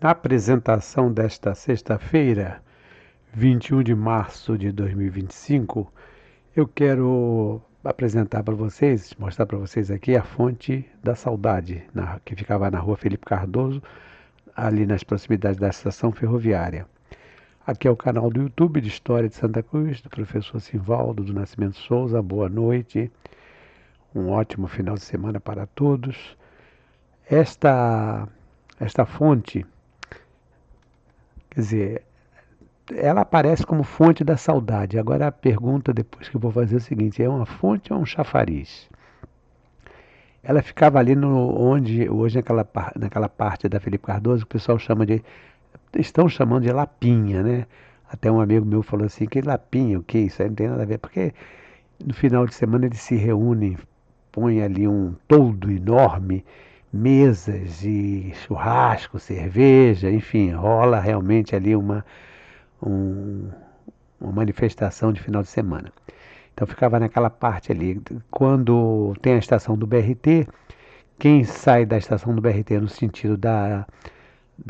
Na apresentação desta sexta-feira, 21 de março de 2025, eu quero apresentar para vocês, mostrar para vocês aqui a Fonte da Saudade, que ficava na rua Felipe Cardoso, ali nas proximidades da estação ferroviária. Aqui é o canal do YouTube de História de Santa Cruz, do professor Simvaldo do Nascimento Souza. Boa noite, um ótimo final de semana para todos. Esta fonte, quer dizer, ela aparece como fonte da saudade. Agora a pergunta depois que eu vou fazer é o seguinte: é uma fonte ou um chafariz? Ela ficava ali onde hoje naquela parte da Felipe Cardoso, que o pessoal estão chamando de Lapinha, né? Até um amigo meu falou assim: que Lapinha, o que isso aí não tem nada a ver, porque no final de semana eles se reúnem, põem ali um toldo enorme, mesas e churrasco, cerveja, enfim, rola realmente ali um, uma manifestação de final de semana. Então ficava naquela parte ali. Quando tem a estação do BRT, quem sai da estação do BRT no sentido da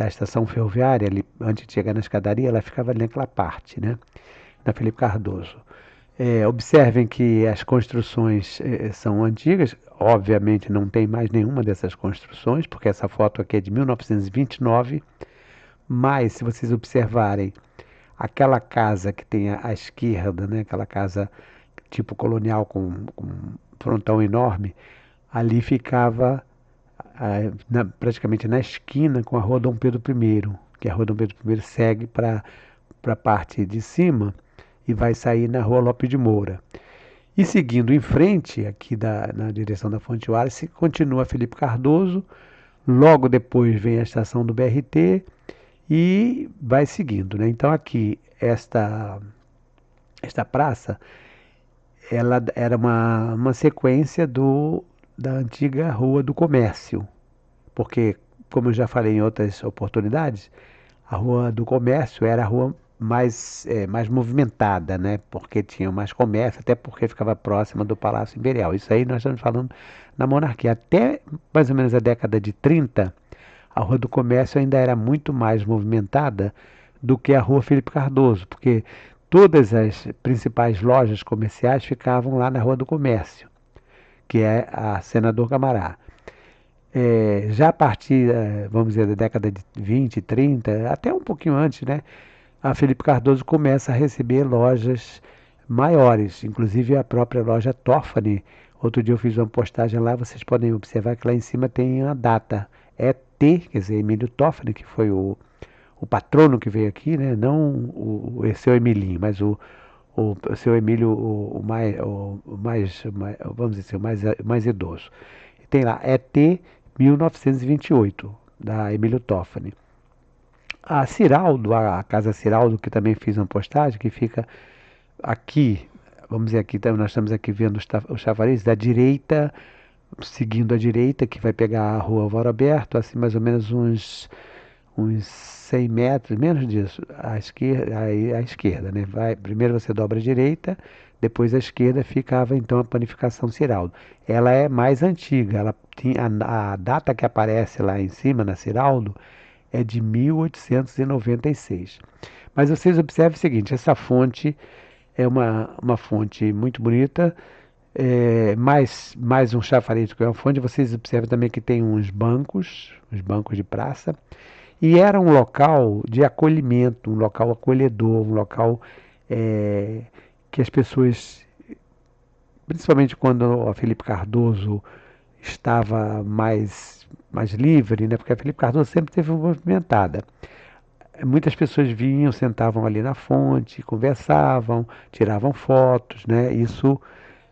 estação ferroviária, ali, antes de chegar na escadaria, ela ficava ali naquela parte, né? Na Felipe Cardoso. Observem que as construções são antigas, obviamente não tem mais nenhuma dessas construções, porque essa foto aqui é de 1929, mas se vocês observarem aquela casa que tem à esquerda, né, aquela casa tipo colonial com frontão enorme, ali ficava praticamente na esquina com a Rua Dom Pedro I, que a Rua Dom Pedro I segue para a parte de cima e vai sair na Rua Lopes de Moura. E seguindo em frente, aqui na direção da Fonte Wallace, continua Felipe Cardoso, logo depois vem a estação do BRT e vai seguindo, né? Então aqui, esta praça, ela era uma sequência da antiga Rua do Comércio, porque, como eu já falei em outras oportunidades, a Rua do Comércio era a rua mais movimentada, né? Porque tinha mais comércio, até porque ficava próxima do Palácio Imperial. Isso aí nós estamos falando na monarquia. Até mais ou menos a década de 30, a Rua do Comércio ainda era muito mais movimentada do que a Rua Felipe Cardoso, porque todas as principais lojas comerciais ficavam lá na Rua do Comércio, que é a Senador Camará. Já a partir, vamos dizer, da década de 20, 30, até um pouquinho antes, né? A Felipe Cardoso começa a receber lojas maiores, inclusive a própria loja Toffani. Outro dia eu fiz uma postagem lá, vocês podem observar que lá em cima tem a data. É T, quer dizer, Emílio Toffani, que foi o patrono que veio aqui, né? Não o seu Emilinho, mas o seu Emílio, vamos dizer, o mais idoso. Tem lá, ET 1928, da Emílio Toffani. A Ciraldo, a Casa Ciraldo, que também fiz uma postagem, que fica aqui, vamos dizer aqui, nós estamos aqui vendo os chafariz da direita, seguindo a direita, que vai pegar a rua Álvaro Alberto, assim mais ou menos uns 100 metros, menos disso, à esquerda, né? Primeiro você dobra a direita, depois à esquerda ficava então a panificação Ciraldo. Ela é mais antiga, ela tinha, a data que aparece lá em cima na Ciraldo é de 1896. Mas vocês observem o seguinte: essa fonte é uma fonte muito bonita, mais um chafariz que é uma fonte. Vocês observam também que tem uns bancos de praça, e era um local de acolhimento, um local acolhedor, um local que as pessoas, principalmente quando a Felipe Cardoso estava mais livre, né? Porque a Felipe Cardoso sempre teve movimentada. Muitas pessoas vinham, sentavam ali na fonte, conversavam, tiravam fotos, né? Isso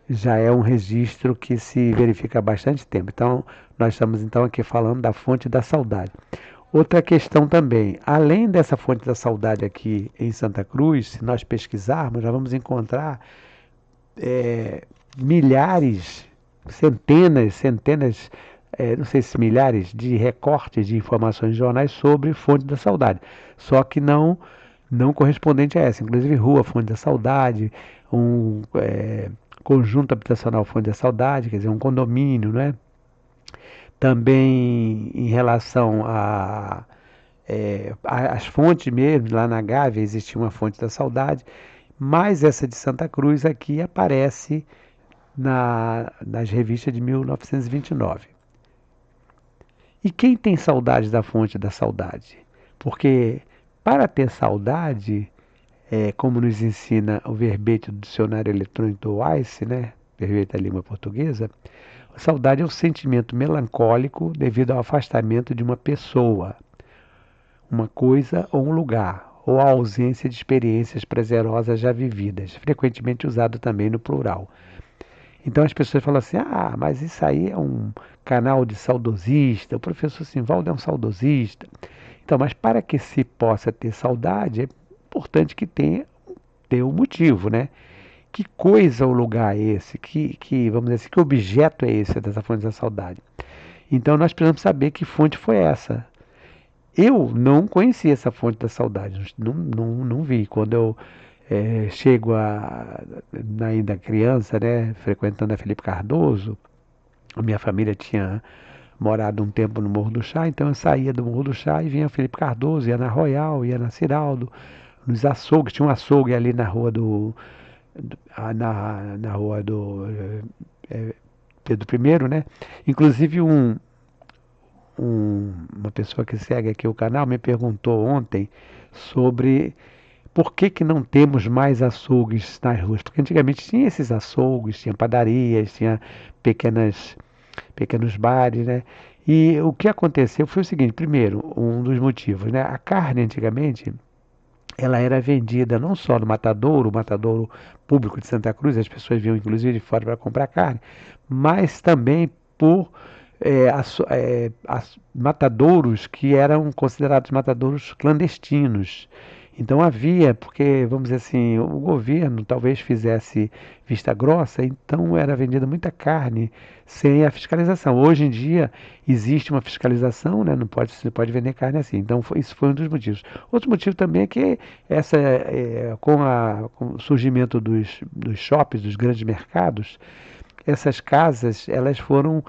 já é um registro que se verifica há bastante tempo. Então, nós estamos então aqui falando da Fonte da Saudade. Outra questão também, além dessa Fonte da Saudade aqui em Santa Cruz, se nós pesquisarmos, nós vamos encontrar milhares, centenas, não sei se milhares de recortes de informações de jornais sobre Fonte da Saudade. Só que não correspondente a essa. Inclusive Rua Fonte da Saudade, conjunto habitacional Fonte da Saudade, quer dizer, um condomínio, né? Também em relação As fontes mesmo, lá na Gávea existia uma fonte da saudade, mas essa de Santa Cruz aqui aparece nas revistas de 1929. E quem tem saudade da fonte da saudade? Porque para ter saudade, como nos ensina o verbete do dicionário eletrônico do Weiss, né, verbete da língua portuguesa, a saudade é um sentimento melancólico devido ao afastamento de uma pessoa, uma coisa ou um lugar, ou a ausência de experiências prazerosas já vividas, frequentemente usado também no plural. Então as pessoas falam assim: ah, mas isso aí é um canal de saudosista, o professor Simvaldo é um saudosista. Então, mas para que se possa ter saudade, é importante que tenha um motivo, né? Que coisa ou lugar é esse? Vamos dizer assim, que objeto é esse dessa fonte da saudade? Então nós precisamos saber que fonte foi essa. Eu não conhecia essa fonte da saudade, não vi. Quando eu chego ainda criança, né, frequentando a Felipe Cardoso, a minha família tinha morado um tempo no Morro do Chá, então eu saía do Morro do Chá e vinha a Felipe Cardoso, ia na Royal, ia na Ciraldo, nos açougues, tinha um açougue ali na rua na rua do Pedro I, né? Inclusive uma pessoa que segue aqui o canal me perguntou ontem sobre por que não temos mais açougues nas ruas? Porque antigamente tinha esses açougues, tinha padarias, tinha pequenos bares, né? E o que aconteceu foi o seguinte: primeiro, um dos motivos, né? A carne antigamente ela era vendida não só no matadouro, o matadouro público de Santa Cruz, as pessoas vinham inclusive de fora para comprar carne, mas também por matadouros que eram considerados matadouros clandestinos. Então havia, porque, vamos dizer assim, o governo talvez fizesse vista grossa, então era vendida muita carne sem a fiscalização. Hoje em dia existe uma fiscalização, né? Não pode, você pode vender carne assim. Então isso foi um dos motivos. Outro motivo também é que com o surgimento dos shoppings, dos grandes mercados, essas casas elas foram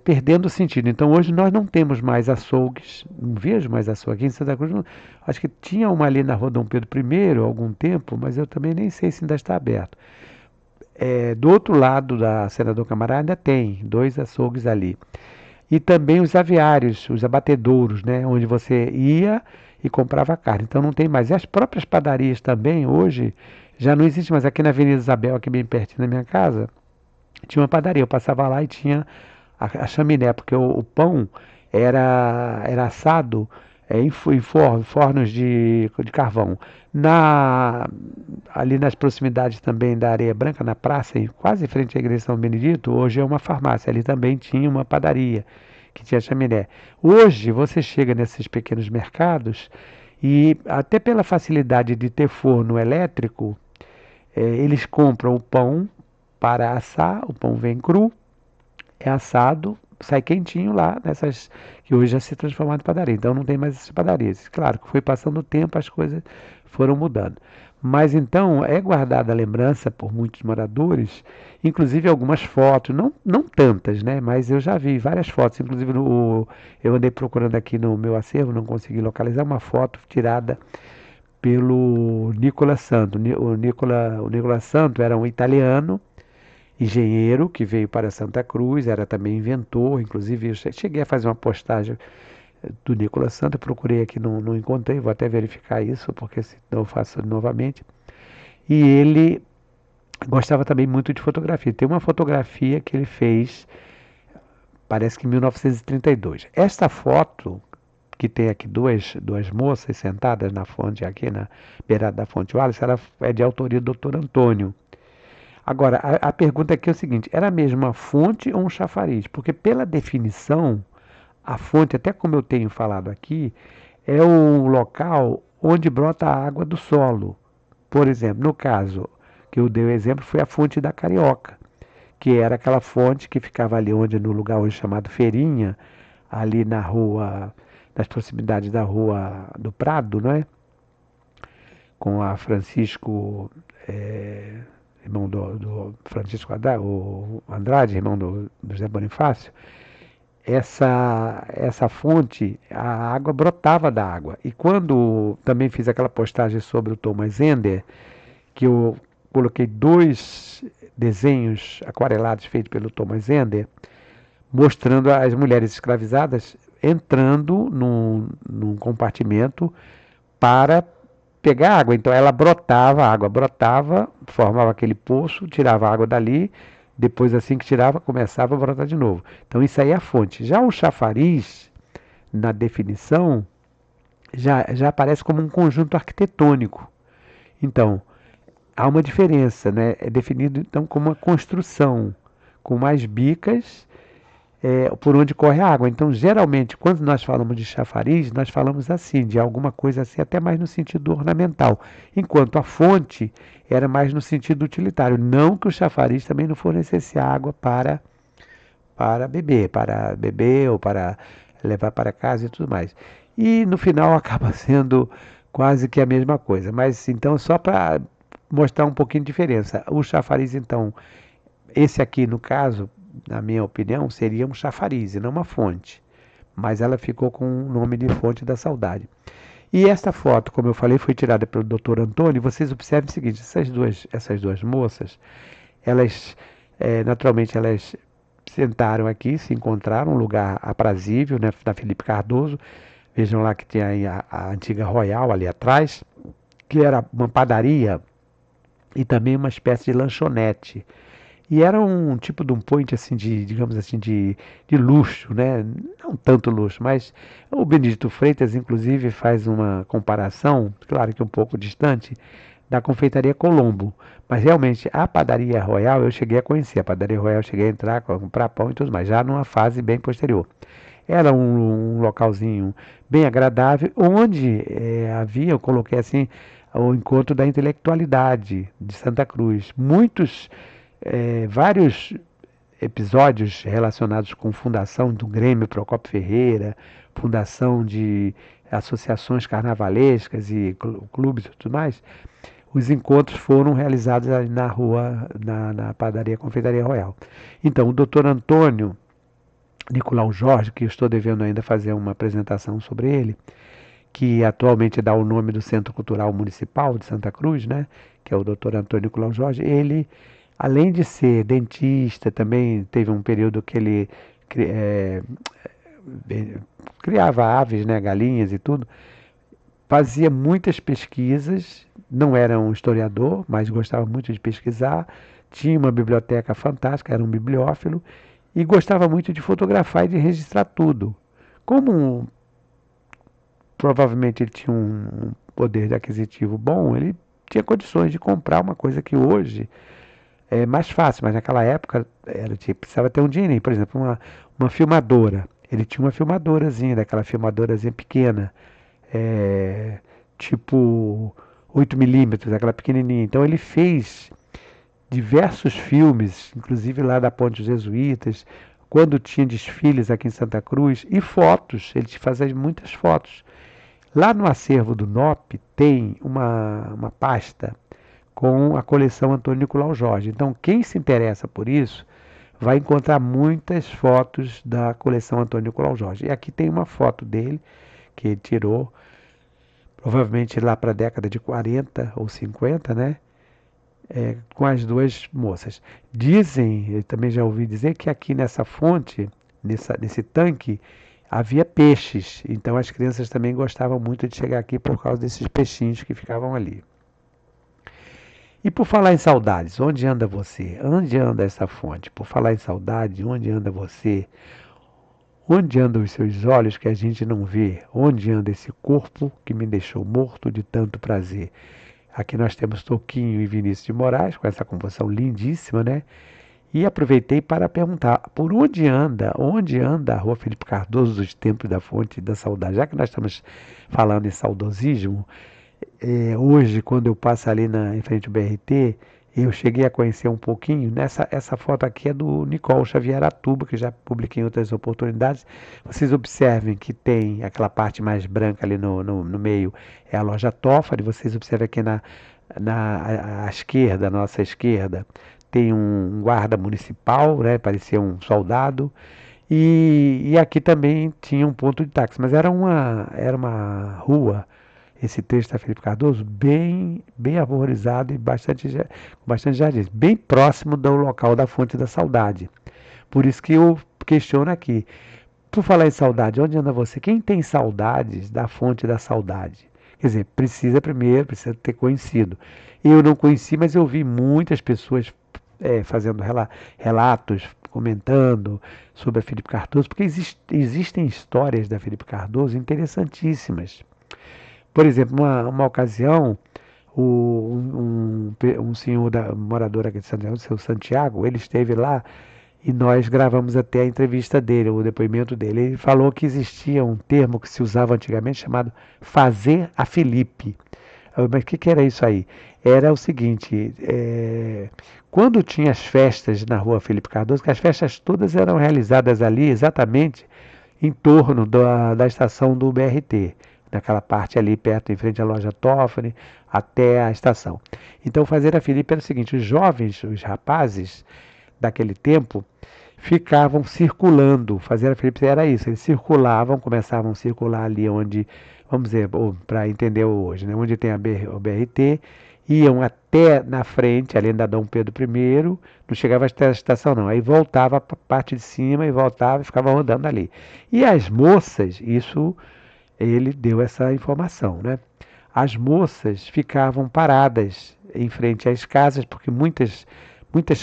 perdendo o sentido. Então hoje nós não temos mais açougues, não vejo mais açougue aqui em Santa Cruz. Acho que tinha uma ali na rua Dom Pedro I há algum tempo, mas eu também nem sei se ainda está aberto. Do outro lado da Senador Camará ainda tem dois açougues ali. E também os aviários, os abatedouros, né, onde você ia e comprava carne. Então não tem mais. E as próprias padarias também hoje já não existe mais. Aqui na Avenida Isabel, aqui bem pertinho da minha casa, tinha uma padaria. Eu passava lá e tinha a chaminé, porque o pão era assado em fornos de carvão. Ali nas proximidades também da Areia Branca, na praça, quase em frente à igreja São Benedito, hoje é uma farmácia. Ali também tinha uma padaria que tinha chaminé. Hoje você chega nesses pequenos mercados e até pela facilidade de ter forno elétrico, eles compram o pão para assar, o pão vem cru, é assado, sai quentinho lá nessas que hoje já se transformaram em padaria. Então não tem mais essas padarias. Claro que foi passando o tempo, as coisas foram mudando. Mas então é guardada a lembrança por muitos moradores, inclusive algumas fotos, não tantas, né? Mas eu já vi várias fotos, inclusive eu andei procurando aqui no meu acervo, não consegui localizar uma foto tirada pelo Nicola Santo. O Nicola Santo era um italiano engenheiro que veio para Santa Cruz, era também inventor, inclusive eu cheguei a fazer uma postagem do Nicolas Santos, eu procurei aqui, não encontrei, vou até verificar isso, porque senão eu faço novamente. E ele gostava também muito de fotografia. Tem uma fotografia que ele fez, parece que em 1932. Esta foto, que tem aqui duas moças sentadas na fonte, aqui na beirada da fonte Wallace, ela é de autoria do Dr. Antônio. Agora, a pergunta aqui é o seguinte: era mesmo uma fonte ou um chafariz? Porque pela definição, a fonte, até como eu tenho falado aqui, é o local onde brota a água do solo. Por exemplo, no caso que eu dei o exemplo, foi a fonte da Carioca, que era aquela fonte que ficava ali no lugar hoje chamado Feirinha, ali na rua, nas proximidades da rua do Prado, não é? Com a Francisco, irmão do Francisco Andrade, irmão do José Bonifácio. essa fonte, a água brotava da água. E quando também fiz aquela postagem sobre o Thomas Ender, que eu coloquei dois desenhos aquarelados feitos pelo Thomas Ender, mostrando as mulheres escravizadas entrando num compartimento para pegar água. Então ela brotava, a água brotava, formava aquele poço, tirava a água dali, depois assim que tirava, começava a brotar de novo. Então isso aí é a fonte. Já o chafariz, na definição, já aparece como um conjunto arquitetônico. Então, há uma diferença, né? É definido então como uma construção com mais bicas por onde corre a água. Então, geralmente, quando nós falamos de chafariz, nós falamos assim, de alguma coisa assim, até mais no sentido ornamental, enquanto a fonte era mais no sentido utilitário. Não que o chafariz também não fornecesse água para beber ou para levar para casa e tudo mais. E no final acaba sendo quase que a mesma coisa. Mas então, só para mostrar um pouquinho de diferença. O chafariz, então, esse aqui, no caso, na minha opinião, seria um chafariz e não uma fonte. Mas ela ficou com o nome de Fonte da Saudade. E esta foto, como eu falei, foi tirada pelo Dr. Antônio. Vocês observem o seguinte: essas duas moças, elas, naturalmente, elas sentaram aqui, se encontraram, um lugar aprazível, né, na Felipe Cardoso. Vejam lá que tinha aí a antiga Royal ali atrás, que era uma padaria e também uma espécie de lanchonete. E era um tipo de um point assim de, digamos assim, de luxo, né? Não tanto luxo, mas o Benedito Freitas, inclusive, faz uma comparação, claro que um pouco distante, da confeitaria Colombo. Mas realmente a padaria Royal eu cheguei a conhecer. A padaria Royal eu cheguei a entrar, comprar pão e tudo mais, já numa fase bem posterior. Era um localzinho bem agradável, onde havia, eu coloquei assim, o encontro da intelectualidade de Santa Cruz. Vários episódios relacionados com fundação do Grêmio Procópio Ferreira, fundação de associações carnavalescas e clubes e tudo mais. Os encontros foram realizados ali na rua, na padaria Confeitaria Royal. Então, o doutor Antônio Nicolau Jorge, que eu estou devendo ainda fazer uma apresentação sobre ele, que atualmente dá o nome do Centro Cultural Municipal de Santa Cruz, né, que é o doutor Antônio Nicolau Jorge, ele, além de ser dentista, também teve um período que ele é, criava aves, né, galinhas e tudo, fazia muitas pesquisas, não era um historiador, mas gostava muito de pesquisar, tinha uma biblioteca fantástica, era um bibliófilo, e gostava muito de fotografar e de registrar tudo. Como provavelmente ele tinha um poder aquisitivo bom, ele tinha condições de comprar uma coisa que hoje é mais fácil, mas naquela época precisava ter um dinheirinho. Por exemplo, uma filmadora. Ele tinha uma filmadorazinha, daquela filmadorazinha pequena, tipo 8 mm, aquela pequenininha. Então ele fez diversos filmes, inclusive lá da Ponte dos Jesuítas, quando tinha desfiles aqui em Santa Cruz, e fotos, ele fazia muitas fotos. Lá no acervo do NOP tem uma pasta com a coleção Antônio Nicolau Jorge. Então, quem se interessa por isso vai encontrar muitas fotos da coleção Antônio Nicolau Jorge. E aqui tem uma foto dele que ele tirou, provavelmente lá para a década de 40 ou 50, né? Com as duas moças. Dizem, eu também já ouvi dizer, que aqui nessa fonte, nesse tanque, havia peixes. Então as crianças também gostavam muito de chegar aqui por causa desses peixinhos que ficavam ali. E por falar em saudades, onde anda você? Onde anda essa fonte? Por falar em saudade, onde anda você? Onde andam os seus olhos que a gente não vê? Onde anda esse corpo que me deixou morto de tanto prazer? Aqui nós temos Toquinho e Vinícius de Moraes, com essa composição lindíssima, né? E aproveitei para perguntar, por onde anda a Rua Felipe Cardoso dos Tempos da Fonte da Saudade? Já que nós estamos falando em saudosismo, hoje, quando eu passo ali em frente ao BRT, eu cheguei a conhecer um pouquinho. Essa foto aqui é do Nicole Xavier Atuba, que já publiquei em outras oportunidades. Vocês observem que tem aquela parte mais branca ali no meio, é a loja Toffoli. Vocês observem aqui à esquerda, à nossa esquerda, tem um guarda municipal, né, parecia um soldado. E aqui também tinha um ponto de táxi, mas era uma rua, esse trecho da Felipe Cardoso, bem arborizado e bastante jardins, bem próximo do local da Fonte da Saudade. Por isso que eu questiono aqui. Por falar em saudade, onde anda você? Quem tem saudades da Fonte da Saudade? Quer dizer, precisa ter conhecido. Eu não conheci, mas eu vi muitas pessoas fazendo relatos, comentando sobre a Felipe Cardoso, porque existem histórias da Felipe Cardoso interessantíssimas. Por exemplo, uma ocasião, um senhor morador aqui de Santiago, o seu Santiago, ele esteve lá e nós gravamos até a entrevista dele, o depoimento dele. Ele falou que existia um termo que se usava antigamente chamado fazer a Felipe. Mas o que era isso aí? Era o seguinte, quando tinha as festas na rua Felipe Cardoso, que as festas todas eram realizadas ali exatamente em torno da estação do BRT, naquela parte ali perto, em frente à loja Toffoli, até a estação. Então, fazer a Felipe era o seguinte: os jovens, os rapazes daquele tempo, ficavam circulando. Fazer a Felipe era isso, eles circulavam, começavam a circular ali onde, vamos dizer, para entender hoje, né, onde tem o BRT, iam até na frente, ali da Dom Pedro I, não chegava até a estação não, aí voltava para a parte de cima e voltava e ficava rodando ali. E as moças, isso ele deu essa informação, né? As moças ficavam paradas em frente às casas, porque muitas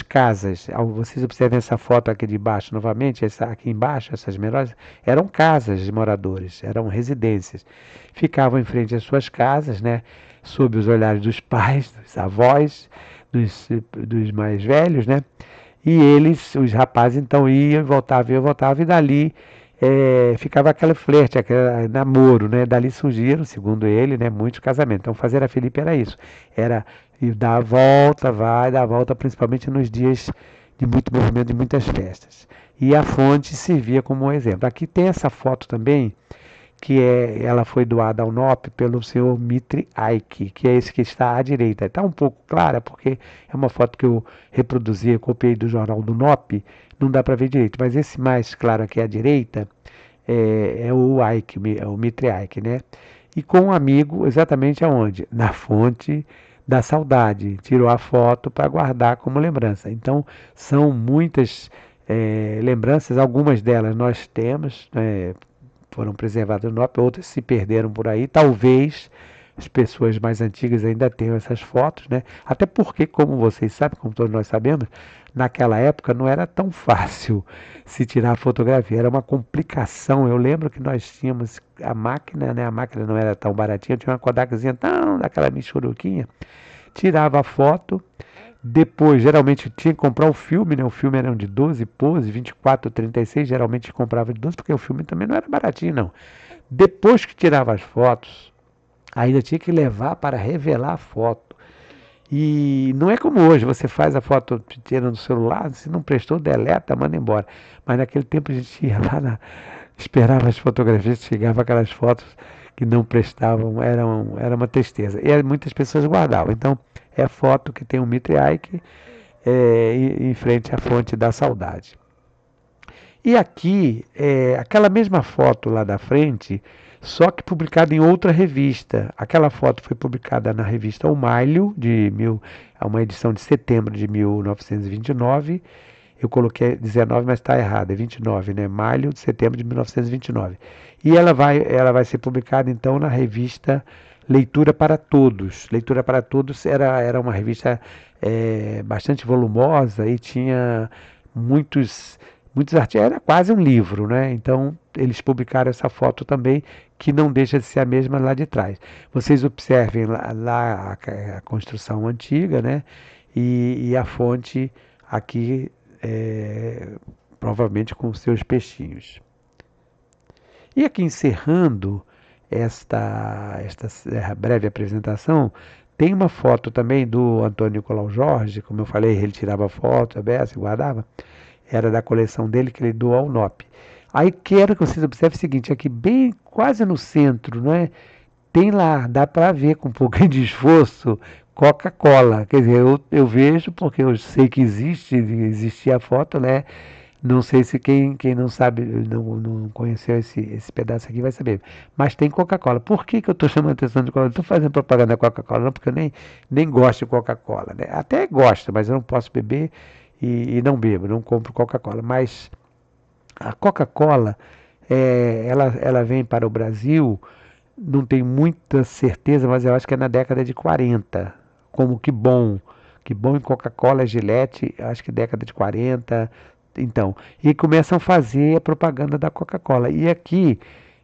casas, vocês observem essa foto aqui de baixo novamente, aqui embaixo, essas menores, eram casas de moradores, eram residências. Ficavam em frente às suas casas, né, sob os olhares dos pais, dos avós, dos mais velhos, né, e eles, os rapazes, então iam e voltavam, e dali ficava aquele flerte, aquele namoro, né? Dali surgiram, segundo ele, né, muitos casamentos. Então, fazer a Felipe era isso, era ir dar a volta, dar a volta, principalmente nos dias de muito movimento, de muitas festas. E a fonte servia como um exemplo. Aqui tem essa foto também, ela foi doada ao NOP pelo senhor Mitre Aike, que é esse que está à direita. Está um pouco clara, porque é uma foto que eu reproduzi, copiei do jornal do NOP, não dá para ver direito, mas esse mais claro aqui à direita é o Aike, é o Mitre Aike, né? E com um amigo, exatamente aonde? Na Fonte da Saudade. Tirou a foto para guardar como lembrança. Então, são muitas lembranças, algumas delas nós temos, foram preservadas no NOP, outras se perderam por aí. Talvez as pessoas mais antigas ainda tenham essas fotos, né? Até porque, como vocês sabem, como todos nós sabemos, naquela época não era tão fácil se tirar a fotografia, era uma complicação. Eu lembro que nós tínhamos a máquina, né? A máquina não era tão baratinha, tinha uma Kodakzinha tão daquela michuruquinha, tirava a foto. Depois, geralmente tinha que comprar o filme, né? O filme era de 12 poses, 24, 36, geralmente comprava de 12, porque o filme também não era baratinho, não. Depois que tirava as fotos, ainda tinha que levar para revelar a foto. E não é como hoje, você faz a foto, tira no celular, se não prestou, deleta, manda embora. Mas naquele tempo a gente ia lá, esperava as fotografias, chegava aquelas fotos que não prestavam, era uma tristeza. E muitas pessoas guardavam. Então, é a foto que tem o Mitre Aike em frente à Fonte da Saudade. E aqui, aquela mesma foto lá da frente, só que publicada em outra revista. Aquela foto foi publicada na revista O Malho, uma edição de setembro de 1929. Eu coloquei 19, mas está errado, é 29, né? Malho de setembro de 1929. E ela vai ser publicada, então, na revista Leitura para Todos. Leitura para Todos era uma revista bastante volumosa e tinha muitos artigos, era quase um livro, né? Então, eles publicaram essa foto também, que não deixa de ser a mesma lá de trás. Vocês observem lá a construção antiga, né? E a fonte aqui, provavelmente com seus peixinhos. E aqui encerrando esta breve apresentação, tem uma foto também do Antônio Nicolau Jorge, como eu falei, ele tirava foto, aberta e guardava, era da coleção dele que ele doou ao NOP. Aí quero que vocês observem o seguinte, aqui bem quase no centro, não é? Tem lá, dá para ver com um pouquinho de esforço, Coca-Cola. Quer dizer, eu vejo porque eu sei que existia a foto, né? Não sei se quem não sabe, não conheceu esse pedaço aqui vai saber. Mas tem Coca-Cola. Por que que eu estou chamando a atenção de Coca-Cola? Estou fazendo propaganda da Coca-Cola, não, porque eu nem gosto de Coca-Cola, né? Até gosto, mas eu não posso beber e não bebo, não compro Coca-Cola. Mas a Coca-Cola, ela vem para o Brasil, não tenho muita certeza, mas eu acho que é na década de 40. Como que bom em Coca-Cola, Gillette, acho que década de 40. Então, e começam a fazer a propaganda da Coca-Cola. E aqui,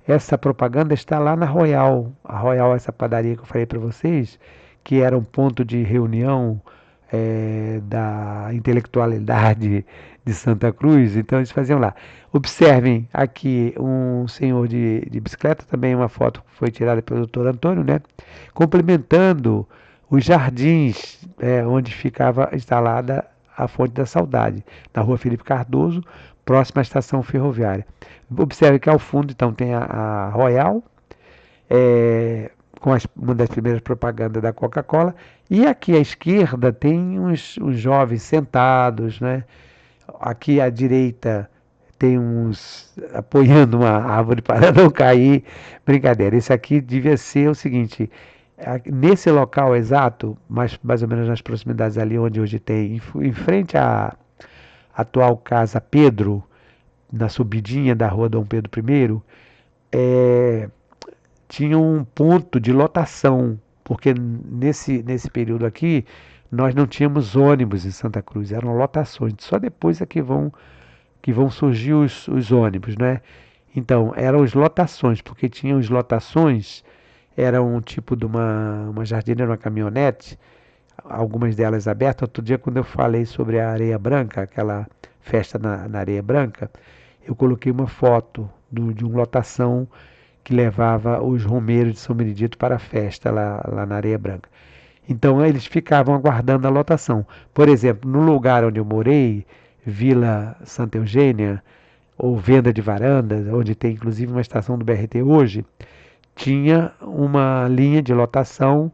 essa propaganda está lá na Royal. A Royal, essa padaria que eu falei para vocês, que era um ponto de reunião da intelectualidade de Santa Cruz, então eles faziam lá. Observem aqui um senhor de bicicleta, também uma foto que foi tirada pelo doutor Antônio, né? Complementando os jardins onde ficava instalada a Fonte da Saudade, na rua Felipe Cardoso, próxima à estação ferroviária. Observe que ao fundo então tem a Royal, é, com uma das primeiras propagandas da Coca-Cola, e aqui à esquerda tem uns jovens sentados, né? Aqui à direita tem uns apoiando uma árvore para não cair. Brincadeira, esse aqui devia ser o seguinte: nesse local exato, mais ou menos nas proximidades ali onde hoje tem, em frente à atual Casa Pedro, na subidinha da rua Dom Pedro I, é, tinha um ponto de lotação, porque nesse período aqui nós não tínhamos ônibus em Santa Cruz, eram lotações. Só depois é que vão surgir os ônibus, né? Então, eram as lotações, porque tinham as lotações, era um tipo de uma jardineira, uma caminhonete, algumas delas abertas. Outro dia, quando eu falei sobre a Areia Branca, aquela festa na Areia Branca, eu coloquei uma foto de uma lotação que levava os romeiros de São Benedito para a festa lá na Areia Branca. Então eles ficavam aguardando a lotação. Por exemplo, no lugar onde eu morei, Vila Santa Eugênia, ou Venda de Varandas, onde tem inclusive uma estação do BRT hoje, tinha uma linha de lotação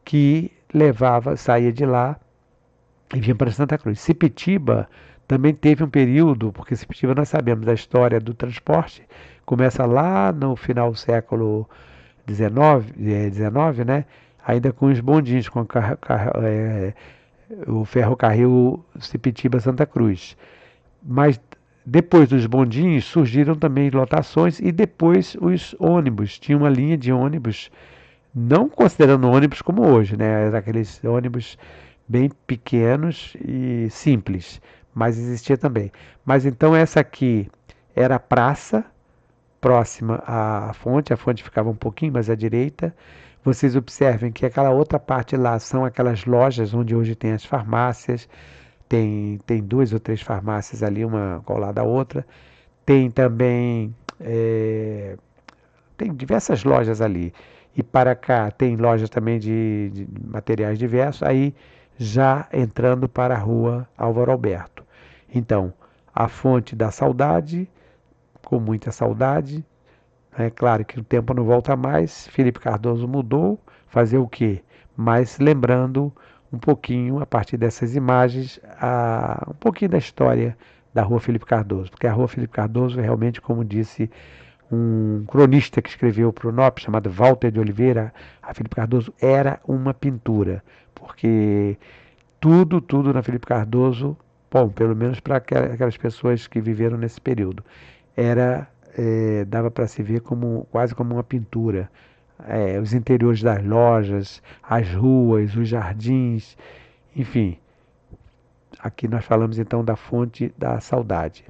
que saía de lá e vinha para Santa Cruz. Sepetiba também teve um período, porque Sepetiba nós sabemos a história do transporte, começa lá no final do século XIX, né? Ainda com os bondinhos, com o ferrocarril Sepetiba-Santa Cruz. Mas depois dos bondinhos surgiram também lotações e depois os ônibus. Tinha uma linha de ônibus, não considerando ônibus como hoje, né? Era aqueles ônibus bem pequenos e simples, mas existia também. Mas então essa aqui era a praça, próxima à fonte, a fonte ficava um pouquinho mais à direita. Vocês observem que aquela outra parte lá são aquelas lojas onde hoje tem as farmácias, tem duas ou três farmácias ali, uma colada à outra. Tem também, tem diversas lojas ali. E para cá tem lojas também de materiais diversos, aí já entrando para a rua Álvaro Alberto. Então, a fonte da saudade, com muita saudade. É claro que o tempo não volta mais, Felipe Cardoso mudou, fazer o quê? Mas lembrando um pouquinho, a partir dessas imagens, um pouquinho da história da Rua Felipe Cardoso, porque a Rua Felipe Cardoso é realmente, como disse um cronista que escreveu para o NOP, chamado Walter de Oliveira, a Felipe Cardoso era uma pintura, porque tudo na Felipe Cardoso, bom, pelo menos para aquelas pessoas que viveram nesse período, dava para se ver quase como uma pintura. Os interiores das lojas, as ruas, os jardins, enfim. Aqui nós falamos então da fonte da saudade.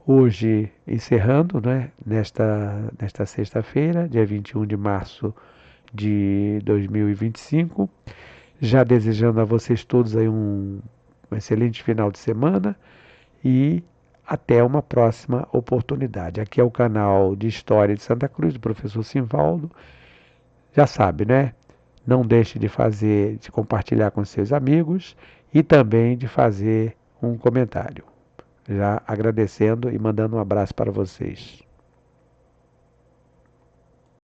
Hoje, encerrando, né, nesta sexta-feira, dia 21 de março de 2025, já desejando a vocês todos aí um excelente final de semana e até uma próxima oportunidade. Aqui é o canal de História de Santa Cruz, do professor Simvaldo. Já sabe, né? Não deixe de compartilhar com seus amigos e também de fazer um comentário. Já agradecendo e mandando um abraço para vocês.